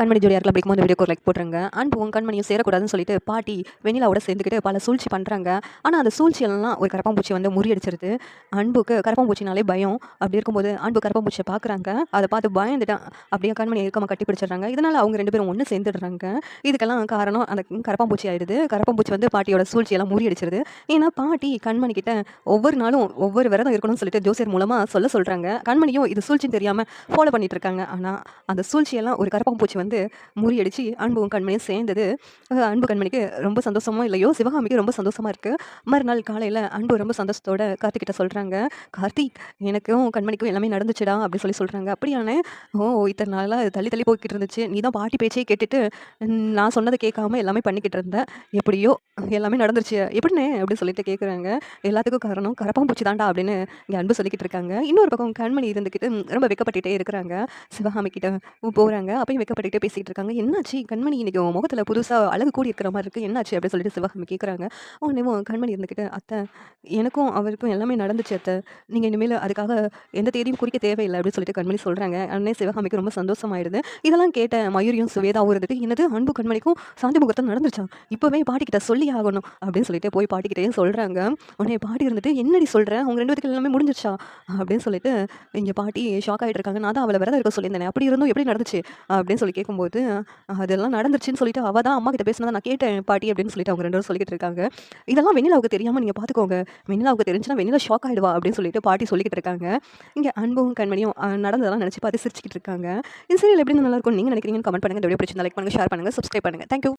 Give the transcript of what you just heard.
கண்மணி ஜோடியா இருக்கலாம் அப்படிங்கும்போது வீடியோக்கு ஒரு லைக் போட்டுருங்க. அன்பும் கண்மணியும் சேரக்கூடாதுன்னு சொல்லிட்டு பாட்டி வெண்ணிலாவோட சேர்ந்துக்கிட்டு பல சூழ்ச்சி பண்ணுறாங்க. ஆனால் அந்த சூழ்ச்சியெல்லாம் ஒரு கரப்பான்பூச்சி வந்து முறியடிச்சிருது. அன்புக்கு கரப்பான்பூச்சினாலே பயம். அப்படி இருக்கும்போது அன்பு கரப்பான்பூச்சியை பார்க்குறாங்க. அதை பார்த்து பயந்துட்டான். அப்படியே கண்மணி இறுக்கமாக கட்டி பிடிச்சிடுறாங்க. இதனால் அவங்க 2 பேரும் ஒன்று சேர்ந்துடுறாங்க. இதுக்கெல்லாம் காரணம் அந்த கரப்பான்பூச்சி ஆயிடுது. கரப்பான்பூச்சி வந்து பாட்டியோட சூழ்ச்சியெல்லாம் முறியடிச்சிருது. ஏன்னா பாட்டி கண்மணி கிட்ட ஒவ்வொரு நாளும் ஒவ்வொரு விரதம் இருக்கணும்னு சொல்லிட்டு ஜோசியர் மூலமாக சொல்கிறாங்க. கண்மணியும் இது சூழ்ச்சின்னு தெரியாமல் ஃபாலோ பண்ணிட்டு இருக்காங்க. ஆனால் அந்த சூழ்ச்சியெல்லாம் ஒரு கரப்பான்பூச்சி வந்து முறியடிச்சு அன்பும் கண்மணியும் சேர்ந்தது. அன்பு கண்மணிக்கு ரொம்ப சந்தோஷமோ இல்லையோ சிவகாமிக்கு ரொம்ப சந்தோஷமா இருக்கு. மறுநாள் காலையில் அன்பு ரொம்ப சந்தோஷத்தோட கார்த்திகிட்ட சொல்கிறாங்க, கார்த்திக் எனக்கும் கண்மணிக்கும் எல்லாமே நடந்துச்சுடா அப்படி சொல்கிறாங்க. அப்படியானே ஓ இத்தனை நாளாக தள்ளி தள்ளி போய்கிட்டு இருந்துச்சு, நீ தான் பாட்டி பேச்சே கேட்டுட்டு நான் சொன்னதை கேட்காம எல்லாமே பண்ணிக்கிட்டு இருந்தேன், எப்படியோ எல்லாமே நடந்துருச்சு எப்படின்னு அப்படின்னு சொல்லிட்டு கேட்குறாங்க. எல்லாத்துக்கும் காரணம் கரப்பான்பூச்சி தாண்டா அப்படின்னு இங்கே அன்பு சொல்லிக்கிட்டு இருக்காங்க. இன்னொரு பக்கம் கண்மணி இருந்துக்கிட்டு ரொம்ப வெக்கப்பட்டுட்டே இருக்கிறாங்க. சிவகாமி கிட்ட போகிறாங்க. அப்பயும் வெக்கப்பட்டுக்கிட்டே பேசிகிட்டு இருக்காங்க. என்னாச்சு கண்மணி இன்னைக்கு உன் முகத்தில் புதுசாக அழகு கூடி இருக்கிற மாதிரி இருக்குது, என்னாச்சு அப்படின்னு சொல்லிட்டு சிவகாமி கேட்குறாங்க. உடனேவும் கண்மணி இருந்துக்கிட்டு அத்தை எனக்கும் அவருக்கும் எல்லாமே நடந்துச்சு அத்தை, நீங்கள் இனிமேல் அதுக்காக எந்த தேதியும் குறிக்க தேவையில்லை அப்படின்னு சொல்லிட்டு கண்மணி சொல்கிறாங்க. உடனே சிவகாமிக்கு ரொம்ப சந்தோஷமாயிடுது. இதெல்லாம் கேட்ட மயூரியும் சுவேதாவும் இருந்துட்டு என்னது அன்பு கண்மணிக்கும் சாந்தி முகூர்த்தம் நடந்துருச்சான், இப்போவே பாட்டிக்கிட்ட சொல்லி ஆகணும் அப்படின்னு சொல்லிட்டு போய் பாட்டிக்கிட்டே சொல்கிறாங்க. உடனே பாட்டி இருந்துட்டு என்னடி சொல்கிறேன், அவங்க 2 பேருக்கு எல்லாமே முடிஞ்சிருச்சா அப்படின்னு சொல்லிட்டு இங்கே பாட்டி ஷாக் ஆகிட்டு இருக்காங்க. நான் தான் அவளை விரதம் இருக்க சொல்லியிருந்தேன், அப்படி இருந்தும் எப்படி நடந்துச்சு அப்படின்னு சொல்லி கேட்கும்போது அதெல்லாம் நடந்துருச்சுன்னு சொல்லிட்டு அவள் தான் அம்மா கிட்ட பேசினதை நான் கேட்டேன் பாட்டி அப்படின்னு சொல்லிட்டு அவங்க 2 பேரும் சொல்லிக்கிட்டு இருக்காங்க. இதெல்லாம் வெண்ணிலாவுக்கு தெரியாமல் நீங்கள் பார்த்துக்கோங்க, வெண்ணிலாவுக்கு தெரிஞ்சுன்னா வெண்ணிலா ஷாக் ஆகிடுவா அப்படின்னு சொல்லிட்டு பாட்டி சொல்லிக்கிட்டு இருக்காங்க. இங்கே அன்பும் கண்மணியும் நடந்ததெல்லாம் நினச்சி பார்த்து சிரிச்சிக்கிட்டு இருக்காங்க. இந்த சீரியல் எப்படி நல்லா இருக்கும் நீங்கள் நினைக்கிறீங்கன்னு கமெண்ட் பண்ணுங்கள். இந்த வீடியோ பிடிச்சிருந்தா லைக் பண்ணுங்கள், ஷேர் பண்ணுங்கள், சப்ஸ்கிரைப் பண்ணுங்கள். தேங்க்யூ.